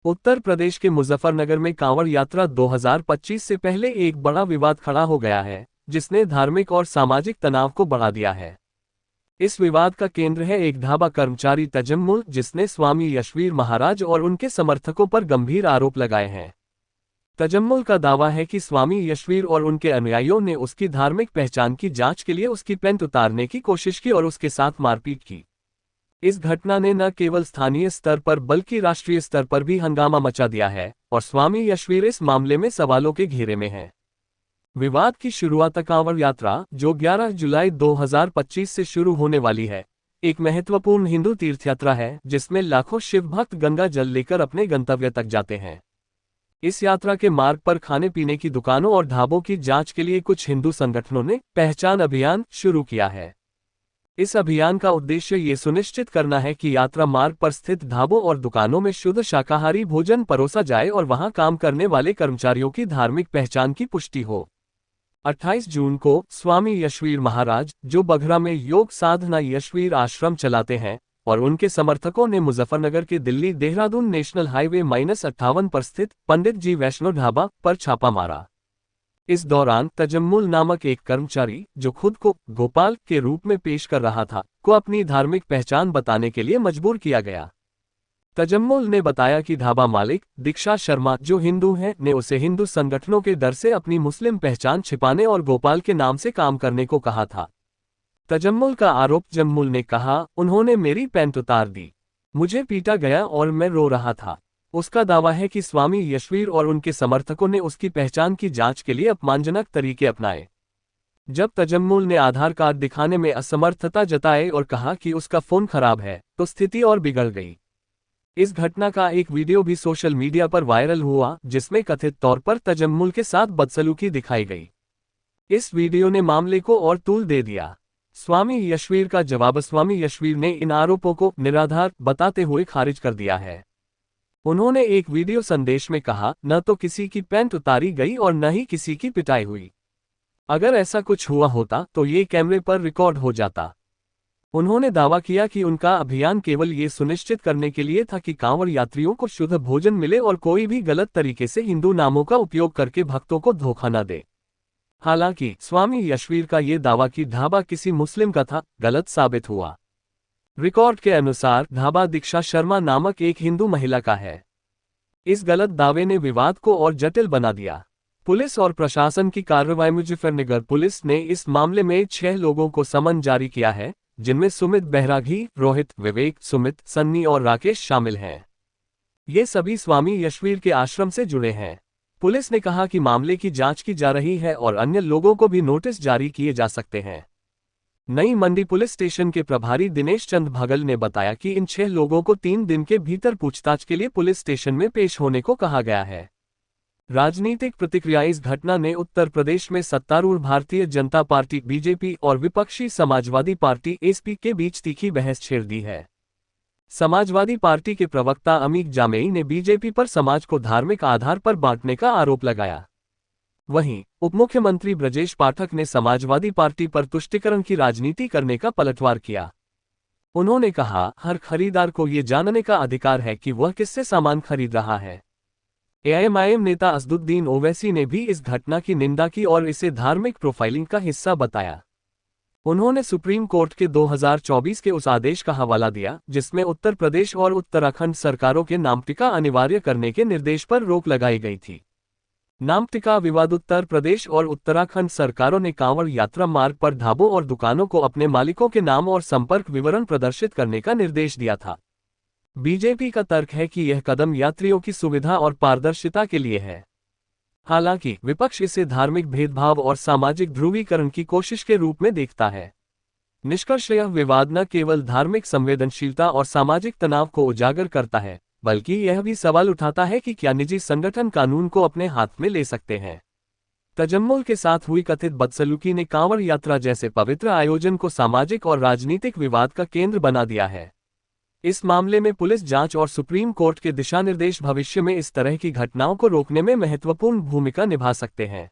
उत्तर प्रदेश के मुजफ्फरनगर में कांवड़ यात्रा 2025 से पहले एक बड़ा विवाद खड़ा हो गया है, जिसने धार्मिक और सामाजिक तनाव को बढ़ा दिया है। इस विवाद का केंद्र है एक ढाबा कर्मचारी तजम्मुल, जिसने स्वामी यशवीर महाराज और उनके समर्थकों पर गंभीर आरोप लगाए हैं। तजम्मुल का दावा है कि स्वामी यशवीर और उनके अनुयायियों ने उसकी धार्मिक पहचान की जांच के लिए उसकी पैंट उतारने की कोशिश की और उसके साथ मारपीट की। इस घटना ने न केवल स्थानीय स्तर पर बल्कि राष्ट्रीय स्तर पर भी हंगामा मचा दिया है और स्वामी यशवीर इस मामले में सवालों के घेरे में हैं। विवाद की शुरुआत कांवड़ यात्रा, जो 11 जुलाई 2025 से शुरू होने वाली है, एक महत्वपूर्ण हिंदू तीर्थयात्रा है जिसमें लाखों शिव भक्त गंगा जल लेकर अपने गंतव्य तक जाते हैं। इस यात्रा के मार्ग पर खाने पीने की दुकानों और ढाबों की जांच के लिए कुछ हिंदू संगठनों ने पहचान अभियान शुरू किया है। इस अभियान का उद्देश्य ये सुनिश्चित करना है कि यात्रा मार्ग पर स्थित ढाबों और दुकानों में शुद्ध शाकाहारी भोजन परोसा जाए और वहां काम करने वाले कर्मचारियों की धार्मिक पहचान की पुष्टि हो। 28 जून को स्वामी यशवीर महाराज, जो बघरा में योग साधना यशवीर आश्रम चलाते हैं, और उनके समर्थकों ने मुजफ्फरनगर के दिल्ली देहरादून नेशनल हाईवे -58 पर स्थित पंडित जी वैष्णो ढाबा पर छापा मारा। इस दौरान तजम्मुल नामक एक कर्मचारी, जो खुद को गोपाल के रूप में पेश कर रहा था, को अपनी धार्मिक पहचान बताने के लिए मजबूर किया गया। तजम्मुल ने बताया कि ढाबा मालिक दीक्षा शर्मा, जो हिंदू हैं, ने उसे हिंदू संगठनों के डर से अपनी मुस्लिम पहचान छिपाने और गोपाल के नाम से काम करने को कहा था। तजम्मुल का आरोप, जम्मुल ने कहा, उन्होंने मेरी पैंट उतार दी, मुझे पीटा गया और मैं रो रहा था। उसका दावा है कि स्वामी यशवीर और उनके समर्थकों ने उसकी पहचान की जांच के लिए अपमानजनक तरीके अपनाए। जब तजम्मुल ने आधार कार्ड दिखाने में असमर्थता जताई और कहा कि उसका फोन खराब है, तो स्थिति और बिगड़ गई। इस घटना का एक वीडियो भी सोशल मीडिया पर वायरल हुआ, जिसमें कथित तौर पर तजम्मुल के साथ बदसलूकी दिखाई गई। इस वीडियो ने मामले को और तूल दे दिया। स्वामी यशवीर का जवाब, स्वामी यशवीर ने इन आरोपों को निराधार बताते हुए खारिज कर दिया है। उन्होंने एक वीडियो संदेश में कहा, न तो किसी की पैंट उतारी गई और न ही किसी की पिटाई हुई। अगर ऐसा कुछ हुआ होता तो ये कैमरे पर रिकॉर्ड हो जाता। उन्होंने दावा किया कि उनका अभियान केवल ये सुनिश्चित करने के लिए था कि कांवड़ यात्रियों को शुद्ध भोजन मिले और कोई भी गलत तरीके से हिंदू नामों का उपयोग करके भक्तों को धोखा न दे। हालांकि स्वामी यशवीर का ये दावा कि ढाबा किसी मुस्लिम का था, गलत साबित हुआ। रिकॉर्ड के अनुसार ढाबा दीक्षा शर्मा नामक एक हिंदू महिला का है। इस गलत दावे ने विवाद को और जटिल बना दिया। पुलिस और प्रशासन की कार्रवाई। मुजफ्फरनगर पुलिस ने इस मामले में 6 लोगों को समन जारी किया है, जिनमें सुमित बैरागी, रोहित, विवेक, सुमित, सन्नी और राकेश शामिल हैं। ये सभी स्वामी यशवीर के आश्रम से जुड़े हैं। पुलिस ने कहा कि मामले की जांच की जा रही है और अन्य लोगों को भी नोटिस जारी किए जा सकते हैं। नई मंडी पुलिस स्टेशन के प्रभारी दिनेश चंद भगल ने बताया कि इन 6 लोगों को 3 दिन के भीतर पूछताछ के लिए पुलिस स्टेशन में पेश होने को कहा गया है। राजनीतिक प्रतिक्रिया। इस घटना ने उत्तर प्रदेश में सत्तारूढ़ भारतीय जनता पार्टी बीजेपी और विपक्षी समाजवादी पार्टी एसपी के बीच तीखी बहस छेड़ दी है। समाजवादी पार्टी के प्रवक्ता अमीक जामेई ने बीजेपी पर समाज को धार्मिक आधार पर बांटने का आरोप लगाया। वहीं उपमुख्यमंत्री ब्रजेश पाठक ने समाजवादी पार्टी पर तुष्टीकरण की राजनीति करने का पलटवार किया। उन्होंने कहा, हर खरीदार को ये जानने का अधिकार है कि वह किससे सामान खरीद रहा है। एआईएमआईएम नेता असदुद्दीन ओवैसी ने भी इस घटना की निंदा की और इसे धार्मिक प्रोफाइलिंग का हिस्सा बताया। उन्होंने सुप्रीम कोर्ट के 2024 के उस आदेश का हवाला दिया, जिसमें उत्तर प्रदेश और उत्तराखंड सरकारों के नाम टिका अनिवार्य करने के निर्देश पर रोक लगाई गई थी। नाम टिका विवाद। उत्तर प्रदेश और उत्तराखंड सरकारों ने कांवड़ यात्रा मार्ग पर ढाबों और दुकानों को अपने मालिकों के नाम और संपर्क विवरण प्रदर्शित करने का निर्देश दिया था। बीजेपी का तर्क है कि यह कदम यात्रियों की सुविधा और पारदर्शिता के लिए है। हालांकि विपक्ष इसे धार्मिक भेदभाव और सामाजिक ध्रुवीकरण की कोशिश के रूप में देखता है। निष्कर्ष, यह विवाद न केवल धार्मिक संवेदनशीलता और सामाजिक तनाव को उजागर करता है, बल्कि यह भी सवाल उठाता है कि क्या निजी संगठन कानून को अपने हाथ में ले सकते हैं। तजम्मुल के साथ हुई कथित बदसलूकी ने कांवड़ यात्रा जैसे पवित्र आयोजन को सामाजिक और राजनीतिक विवाद का केंद्र बना दिया है। इस मामले में पुलिस जांच और सुप्रीम कोर्ट के दिशानिर्देश भविष्य में इस तरह की घटनाओं को रोकने में महत्वपूर्ण भूमिका निभा सकते हैं।